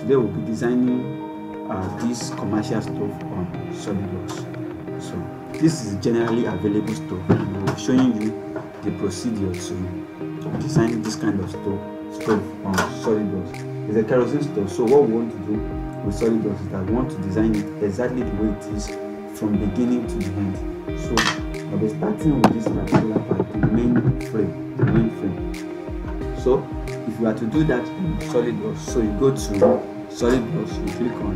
today we'll be designing this commercial stove on Solidworks. So this is generally available stove, and we'll be showing you the procedure to design this kind of stove on Solidworks. It's a kerosene stove, so what we want to do with Solidworks is that we want to design it exactly the way it is from beginning to the end. So I'll be starting with this particular part, the main frame. So if you are to do that in Solidworks, so you go to Solidworks, you click on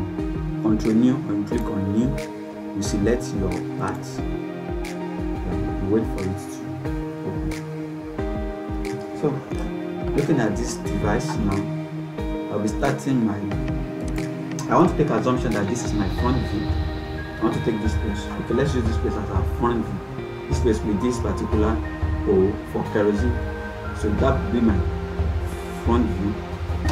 Control New, or you click on New, you select your part, and you wait for it to open. So looking at this device now, I'll be starting I want to take assumption that this is my front view. I want to take this place. Okay, let's use this place as our front view. This place with this particular hole for kerosene. So that will be my front view.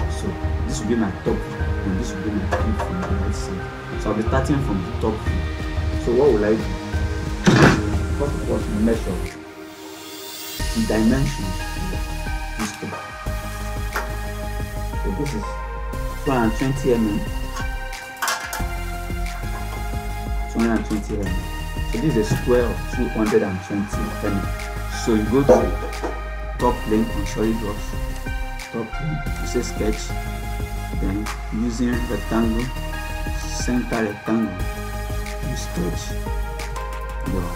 So this will be my top view, and this will be my view from the right side. So I'll be starting from the top view. So what will I do? First of all, measure the dimensions of this stove. So this is 220 mm. 220 mm. So this is a square of 220 mm. So you go to top plane on Solidworks. Top plane, you say sketch, then using rectangle, center rectangle, you sketch your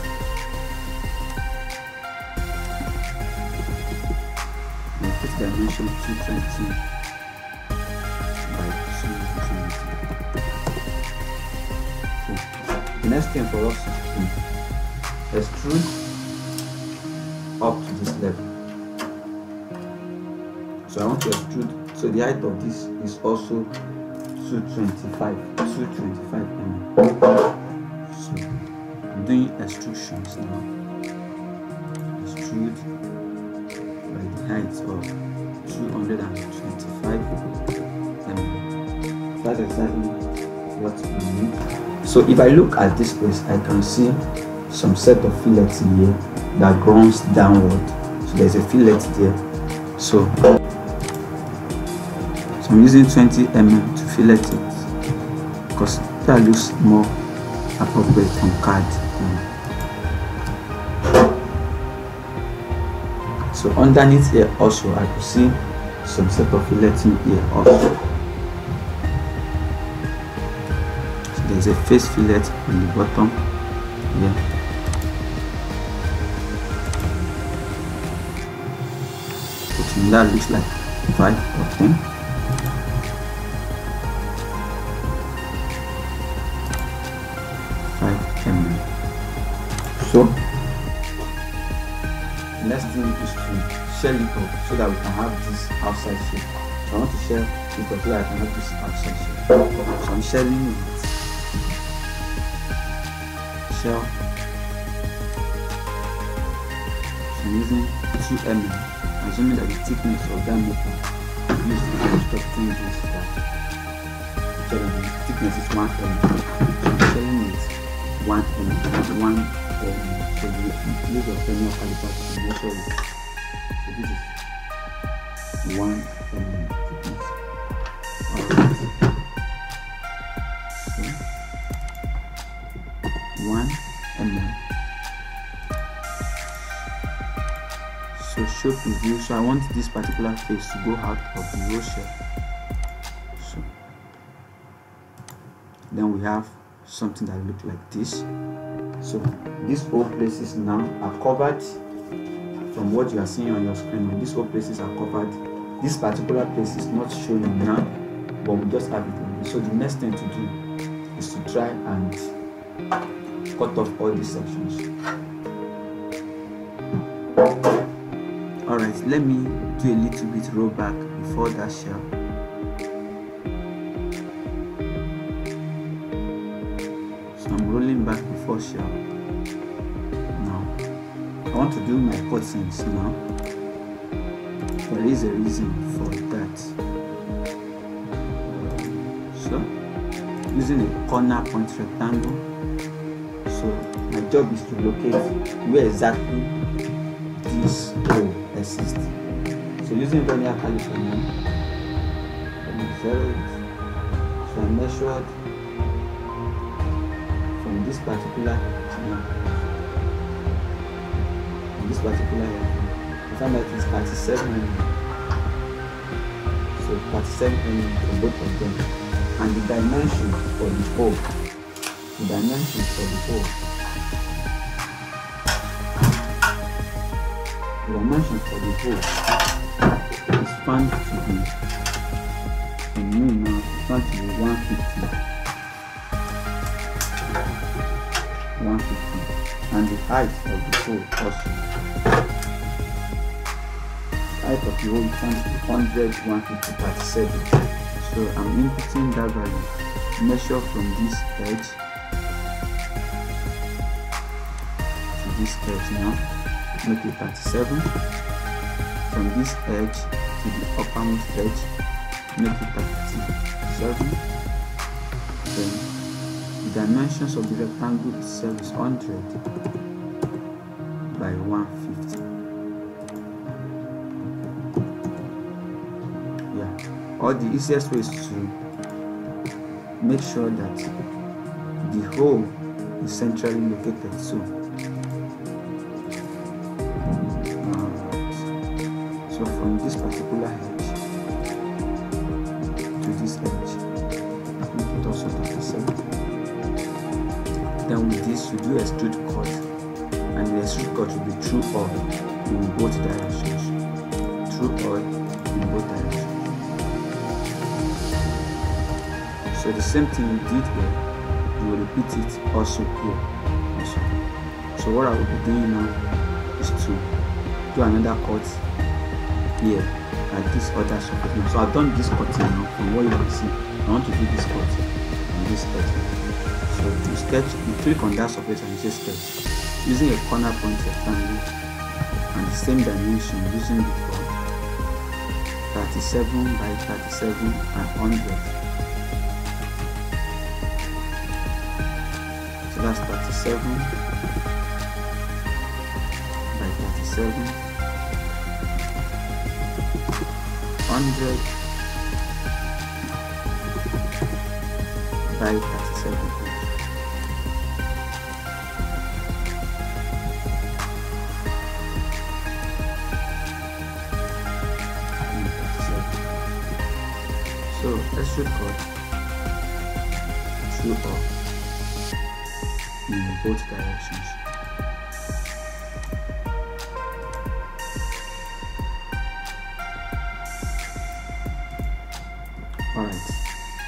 put dimension 220 by 220. So the next thing for us is to extrude up to this level. So I want to extrude, so the height of this is also 225 mm. So I'm doing extrusions now. Extrude by the height of 225 mm. That's exactly what we need. So if I look at this place, I can see some set of fillets here that runs downward. So there's a fillet there. So I'm using 20 mm to fillet it because that looks more appropriate on card. So underneath here also I could see some set of filleting here also. So there's a face fillet on the bottom here. So to me that looks like 5 or 10. So the next thing is to shell it up so that we can have this outside shape. So I want to shell it up so that I can have this outside shape. So I'm shelling it. Shell. So I'm using 2 mm, assuming that the thickness of diameter used in constructing this the thickness is 1 mm. So I'm shelling it 1 mm, 1 mm. So we use a penny caliper to measure it. So this is 1 mm thickness. Alright. So 1 mm. So show preview. So I want this particular face to go out of the row shell. So then we have something that looks like this. So these whole places now are covered from what you are seeing on your screen. These whole places are covered. This particular place is not showing now, but we just have it on this. So the next thing to do is to try and cut off all these sections. Alright, let me do a little bit roll back before that shell. I'm rolling back before shell. Now I want to do my cutscenes now. There is a reason for that. So using a corner point rectangle. So my job is to locate where exactly this hole exists. So using vernier caliper now, 0 it. So I measured from this particular I found that it's 37 mm. So 37 mm for both of them. And the dimension for the hole, is found to be, for me now, it's found to be 150, and the height of the hole also. Height of the hole is found to be 100, 150, 37. So I'm inputting that value. Measure from this edge to this edge now. Make it 37. From this edge to the uppermost edge, make it 37. Then the dimensions of the rectangle itself is 100 by 150. Yeah. Or the easiest way is to make sure that the hole is centrally located. So from this particular edge to this edge, make it also 37. Then with this, you do extrude cut, and the extrude cut will be through oil in both directions. So the same thing you did here, you will repeat it also here. So what I will be doing now is to do another cut here at this other surface. So I've done this cutting now. From what you can see, I want to do this cut on this edge. So to sketch, you click on that surface and you say sketch, using a corner point rectangle and the same dimension using before, 37 by 37 and 100. So that's 37 by 37, 100 by 37. So let's shoot cut through up in both directions. Alright,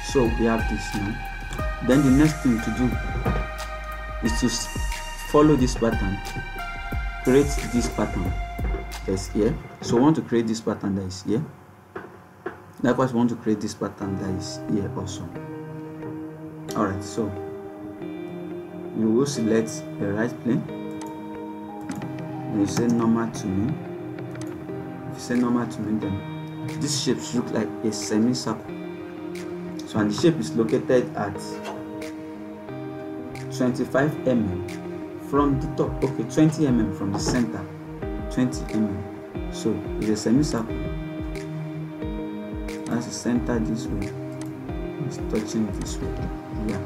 so we have this now. Then the next thing to do is to follow this pattern, create this pattern that's here. So we want to create this pattern that is here. Likewise, we want to create this pattern that is here also. Alright, so you will select a right plane and you say normal to me. If you say normal to me, then this shape should look like a semicircle. So and the shape is located at 25 mm from the top. Okay, 20 mm from the center. 20 mm. So it's a semicircle. As the center this way, it's touching this way. Yeah.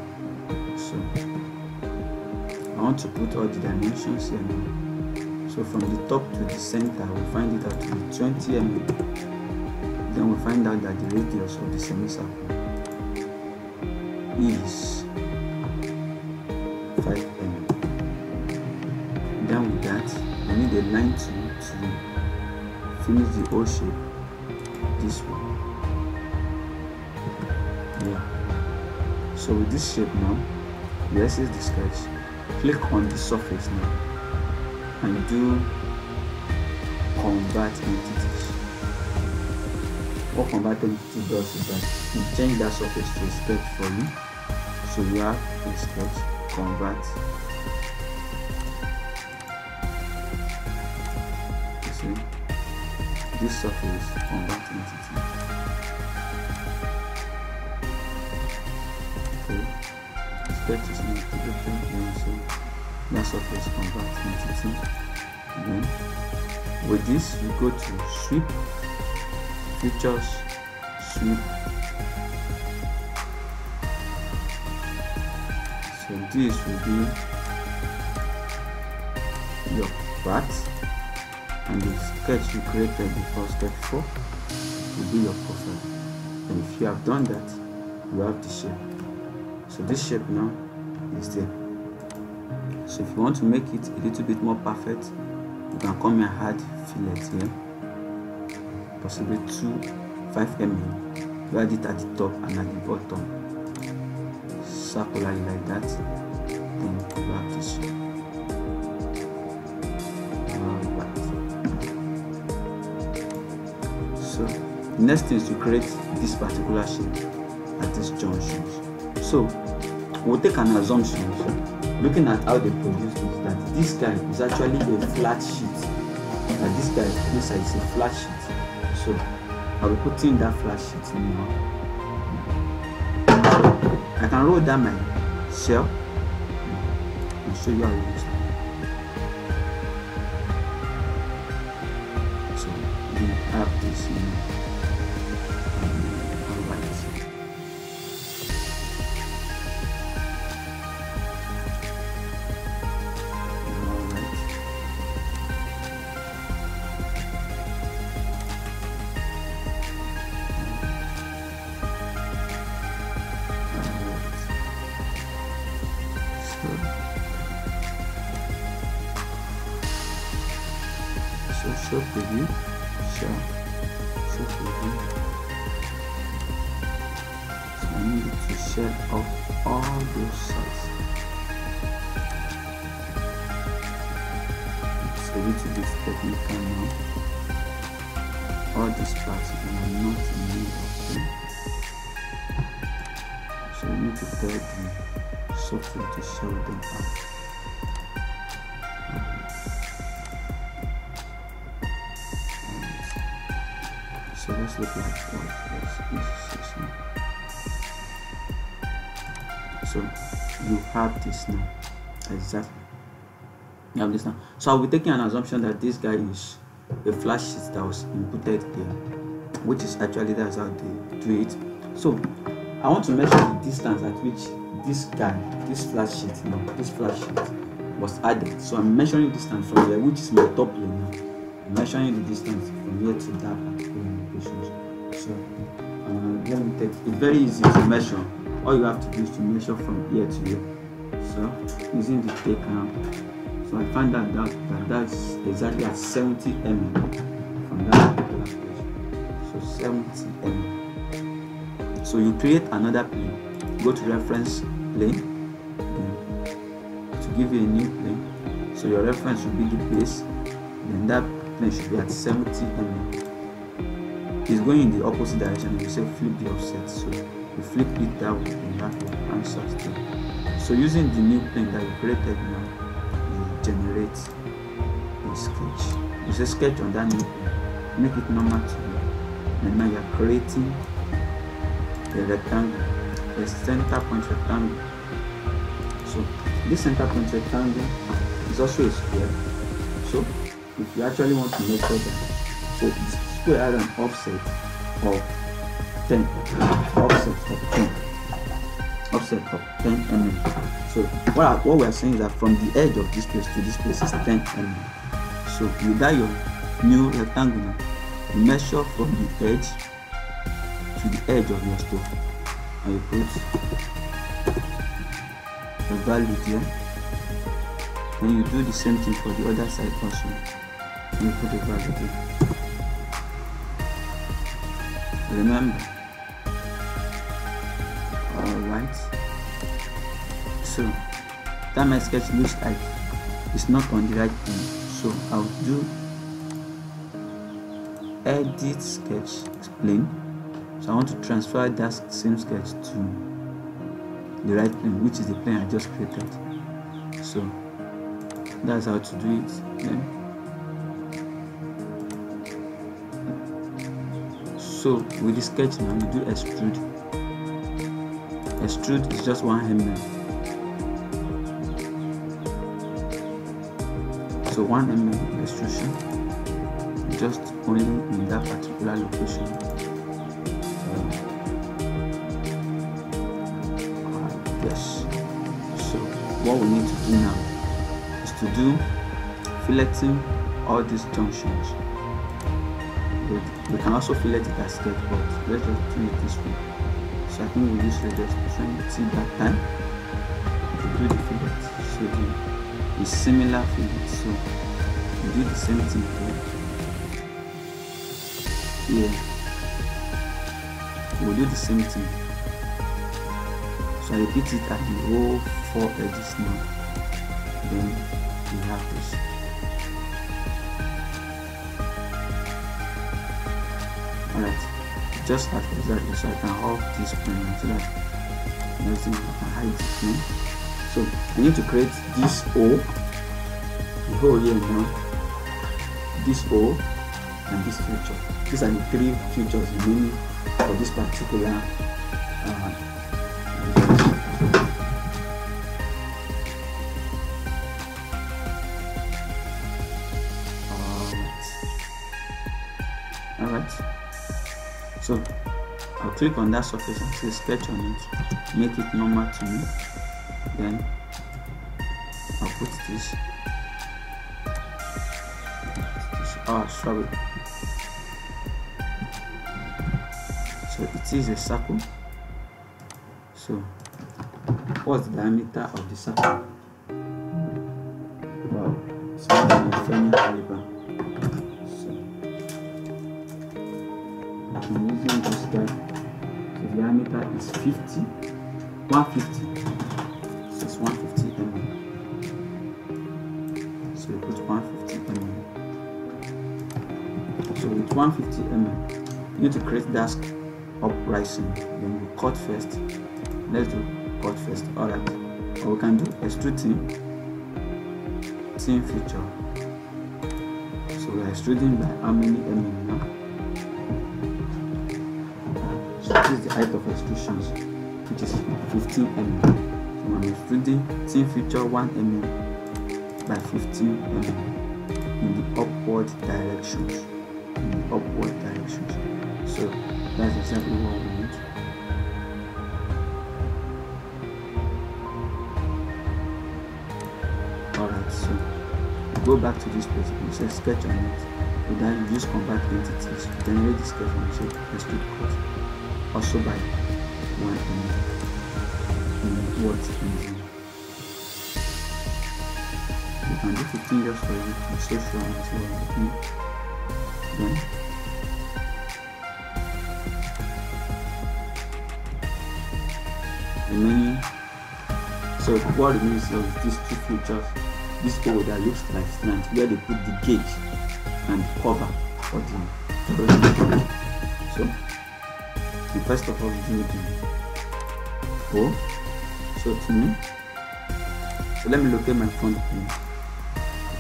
So I want to put all the dimensions here now. So from the top to the center, we find it out to be 20 mm. Then we find out that the radius of the semicircle is 5 mm. Then with that, I need a line to finish the O shape this way. Yeah. So with this shape now, this is the sketch. Click on the surface now and do convert entities. What convert entity does is that you change that surface to a sketch for you. So you have a sketch, convert. You see, this surface, convert entity. Okay, sketch is not to open, so that surface, convert entity. Then with this, you go to sweep, features, sweep, So this will be your part, and the sketch you created before, sketch 4, will be your profile. And if you have done that, you have the shape. So this shape now is there. So if you want to make it a little bit more perfect, you can come and add fillet here, possibly 5 mm. You add it at the top and at the bottom, circularly like that. Then you have this shape. So the next thing is to create this particular shape at these junctions. So we'll take an assumption, looking at how they produce this, that this guy is actually a flat sheet. That this guy inside is a flat sheet. So I'll be putting that flat sheet in now. I can roll down my shell and show you how it looks like. So we have this in show preview, show preview. So I need to share off all those sides. It's a little bit technical now. All these parts are not in need of them. So you need to tell the software to show them out. So let's look like this. So you have this now. Exactly. You have this now. So I'll be taking an assumption that this guy is a flash sheet that was inputted there, which is actually that's how they do it. So I want to measure the distance at which this guy, this flash sheet was added. So I'm measuring distance from here, which is my top plane now. I'm measuring the distance from here to that particular location. So let me take it. Very easy to measure. All you have to do is to measure from here to here. So using the tape now. So I find out that's exactly at 70 mm from that particular place. So 70 mm. So you create another plane. Go to reference plane to give you a new plane. So your reference will be the base. Then that plane should be at 70 mm. It's going in the opposite direction. You say flip the offset. So you flip it that way and you have your answers there. So using the new plane that you created now, generate a sketch. You say sketch on that new plane, make it normal to you, and now you are creating a rectangle, a center point rectangle. So this center point rectangle is also a square. So if you actually want to make sure that, so it's square has an offset of 10, offset of 10 mm. So what we are saying is that from the edge of this place to this place is 10 mm. So with that your new rectangle, you measure from the edge to the edge of your stove, and you put the value there. Then you do the same thing for the other side also. And you put the value there. Remember. Alright. So that my sketch looks like it's not on the right plane. So I'll do edit sketch plane. So I want to transfer that same sketch to the right plane, which is the plane I just created. So that's how to do it. Then so with the sketch now, you do extrude. Extrude is just 1 mm. So 1 mm extrusion, just only in that particular location. Yes. So what we need to do now is to do filleting all these junctions. We can also fillet it as sketch, but let's just do it this way. So I think we use radius 20 that time to do the fillet. So the similar fillet. So we do the same thing here. We'll do the same thing. So I repeat it at the whole 4 edges now. Then we have this. Alright, just as exactly, so I can off this plane so that everything I can hide the plane. So I need to create this O, the hole here now, this O, and this feature. These are the 3 features remaining for this particular Alright, so I'll click on that surface and say sketch on it, make it normal to me, then I'll put this, sorry, so it is a circle. So what's the diameter of the circle? Wow, it's a caliber. I'm using this guy. So the diameter is 150. So it's 150 mm. So we put 150 mm. So with 150 mm, you need to create that uprising. Then we cut first. Let's do cut first. Alright. Or we can do extrude thin feature. So we're extruding by how many mm now? So this is the height of extrusions, which is 15 mm. So I'm extruding thin feature 1 mm by 15 mm in the upward directions. So that's exactly what we need. Alright, so go back to this place. You say sketch on it. We then use convert entities. Generate the sketch and say extrude cut. Also by 1 mm in what engine. You can do 15 just for you to so sure and so on. Then remaining. So what remains is these 2 features, this hole that looks like slant where they put the gauge and the cover for the kerosene. So first of all, we do the hole. So to me, so let me locate my front plane.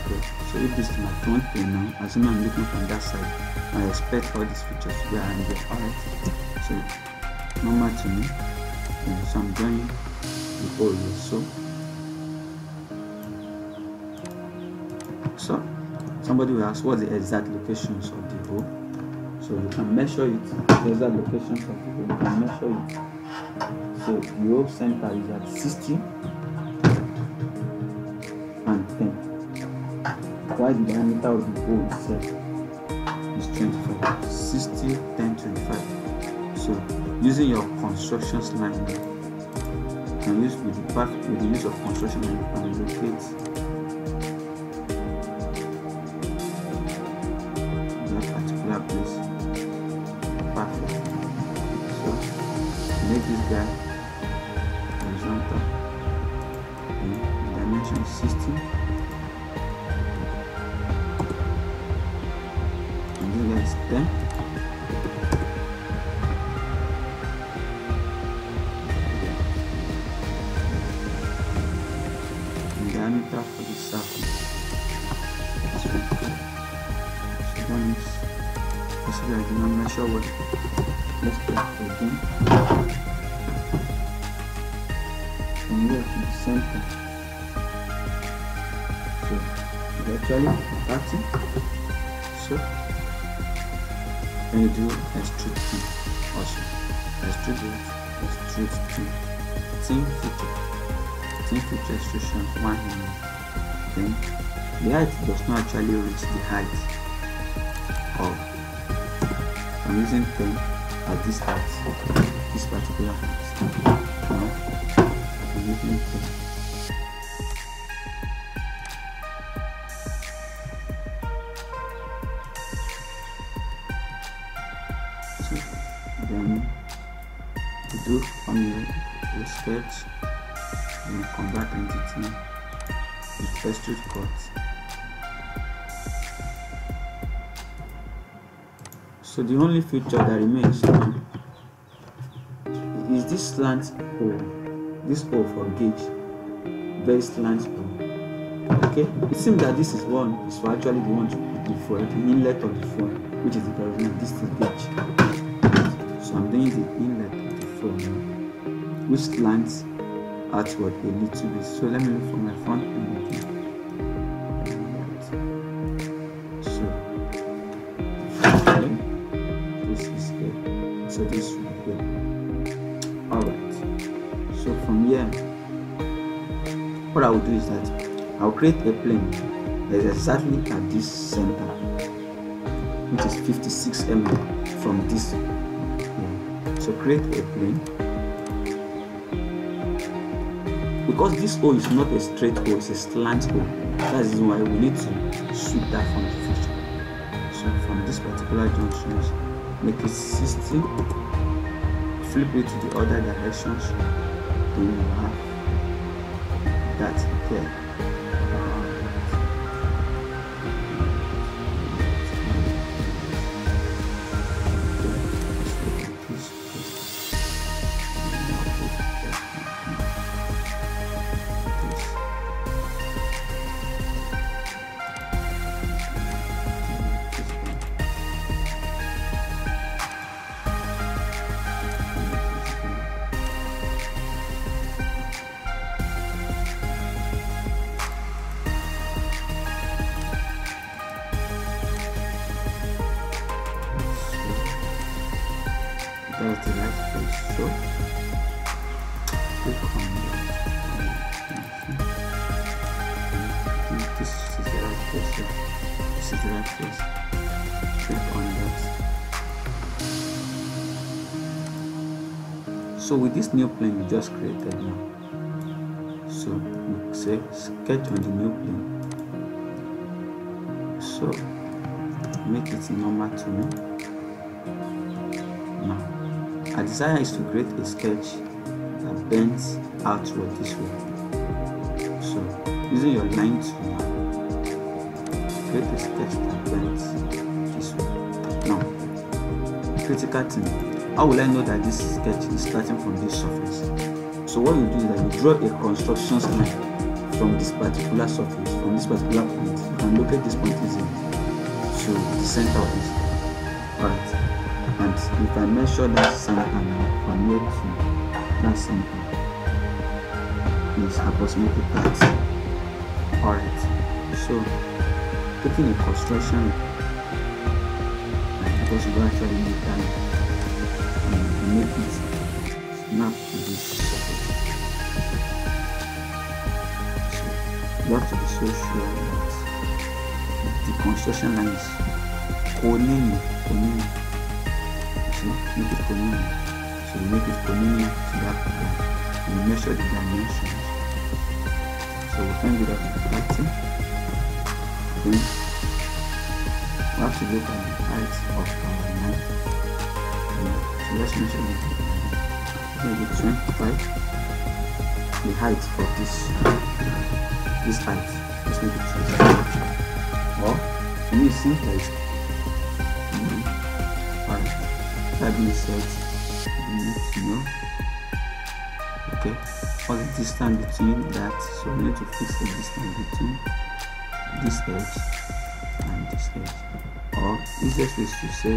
Okay, so if this is my front plane now, assuming I'm looking from that side, I expect all these features to be around there. Alright, so normal to me. And so I'm drawing the hole here. So somebody will ask what the exact locations of the hole. So you can measure it. The exact locations of the hole, you can measure it. So the hole center is at 60 and 10. While the diameter of the hole itself is 25. 60, 10, 25. So using your constructions line, you can use with the use of construction line, you can locate that particular place. Perfect. So make this guy horizontal. Dimension 60. And this guy is 10. Diameter for the circle. So that means I did not measure well. Let's try again. From here to the center. So actually 30. So then you do extrude thin also. Extrude feature. 15 feature extrusions, 1 mm. Then the height does not actually reach the height of, I'm using 10 at this height, this particular height. Now I'm using 10. So then we do on the sketch and convert entity with extrude cut. So the only feature that remains now is this slant hole, this hole for gauge, very slant hole. Okay, it seems that this is actually the one to put the foil, the inlet of the foil, which is the kerosene. This is the gauge. So I'm doing the inlet of the foil now, which slants outward a little bit. So let me look for my front end again. So okay, this is here. So this will be here. Alright. So from here, what I will do is that I'll create a plane that is exactly at this center, which is 56 mm from this. So create a plane. Because this hole is not a straight hole, it's a slant hole. That is why we need to sweep that from the feature. So from this particular junction, make it 60, flip it to the other directions, then you have that here. That's the right place. So click on that. This is the right place. This is the right place. Click on that. So with this new plane we just created now, so we say sketch on the new plane. So make it normal to me. Now our desire is to create a sketch that bends outward this way. So using your line tool, create a sketch that bends this way. Now, critical thing, how will I know that this sketch is starting from this surface? So what you do is that you draw a construction line from this particular surface, from this particular point. You can locate this point easily to the center of this. Alright. And if I measure that center from here to that center, is approximately that. Alright, so taking a construction, because you actually make that and make it snap to this surface. So you have to be so sure that the construction line is connecting. Make it connected. So we make it connected to that point. We measure the dimensions. So we find it at 30. Then we have to look at the height of our line. So let's measure it. Maybe 25. The height of this height. Let's make it 25. Or to me it seems like that being said, you need to know, okay, what's the distance between that. So we need to fix the distance between this edge and this edge, or easiest way is to say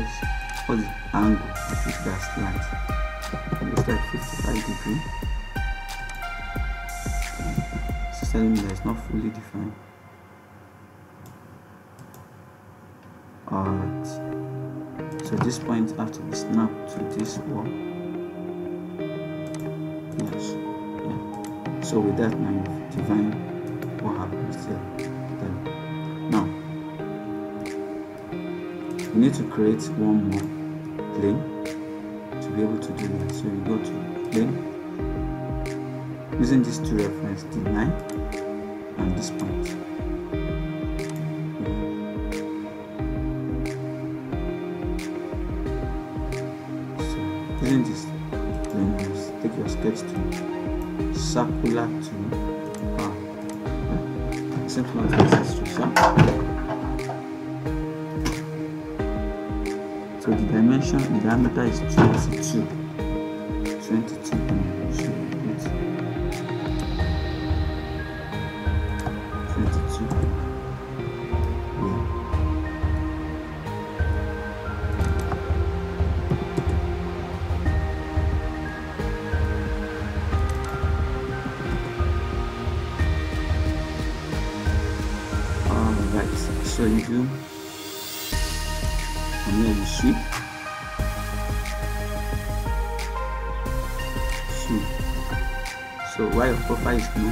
what's the angle at which that slant. It looks like 55 degrees. It's telling me that it's not fully defined. Alright. So this point has to be snapped to this wall. Yes. Yeah. So with that, now you've defined what happens there. Now you need to create one more plane to be able to do that. So you go to plane using these two reference, the 9 and this point. So using this plane, take your sketch tool, circular tool, simple illustration. So the dimension, the diameter is 22 So you do, and then you sweep. So while your profile is new,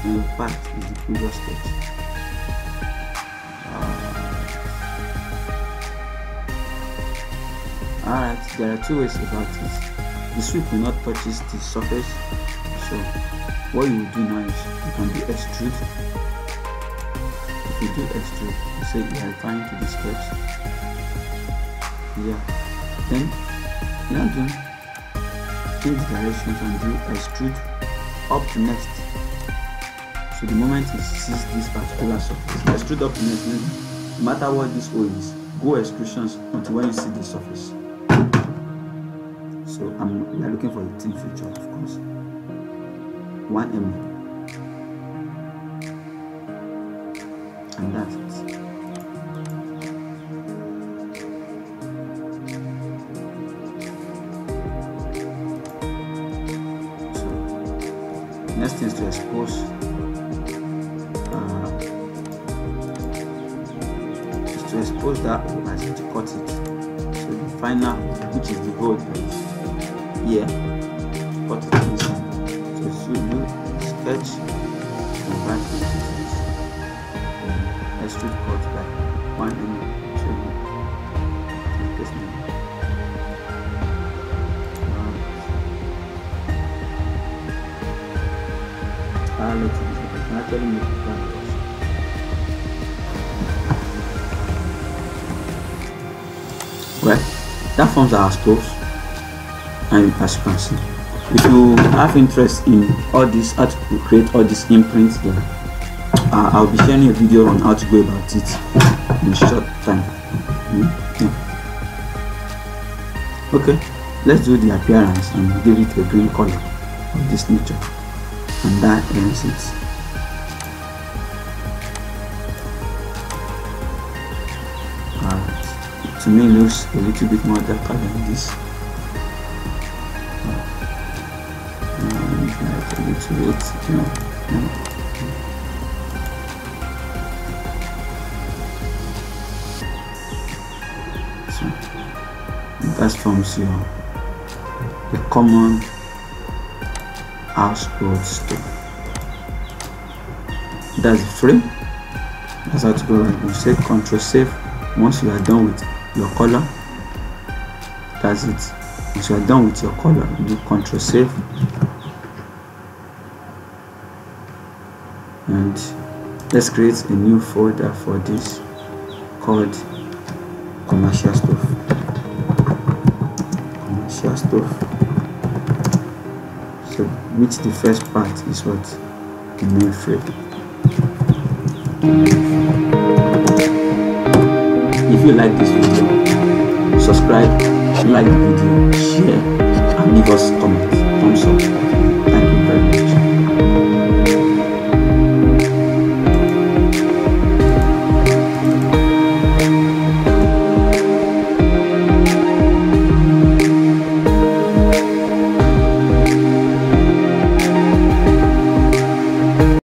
and your path is the previous sketch. Alright, there are two ways about it. The sweep will not touch the surface. So what you will do now is you can do extrude. If you do extrude, you say you are referring to the sketch. Yeah. Then you are doing change directions and do extrude up to next. So the moment it sees this particular surface, extrude up to next. No matter what this O is, go extrusions until when you see the surface. So we are looking for a thin feature, of course. 1 mm. And that's it. So next thing is to expose. Expose that as you cut it. So the final, which is the gold here, cut it inside. So you do sketch and back into this. Extrude cut by 1 mm. So you take this now. I'll let you can actually make it back. Well, that forms our stoves, and as you can see, if you have interest in all this, how to create all these imprints there, I'll be sharing a video on how to go about it in a short time. Yeah. Okay, let's do the appearance and give it a green color of this nature, and that ends it. To me, looks a little bit more darker than this. Like a little bit, So that forms the common household stove. That's the frame. That's how to go. You say Ctrl Save once you are done with your color. That's it. Once you are done with your color, you do Ctrl Save, and let's create a new folder for this called commercial stove. Commercial stove. So which the first part is what? The main frame. If you like this video, subscribe, like the video, share, and leave us comments, thumbs up.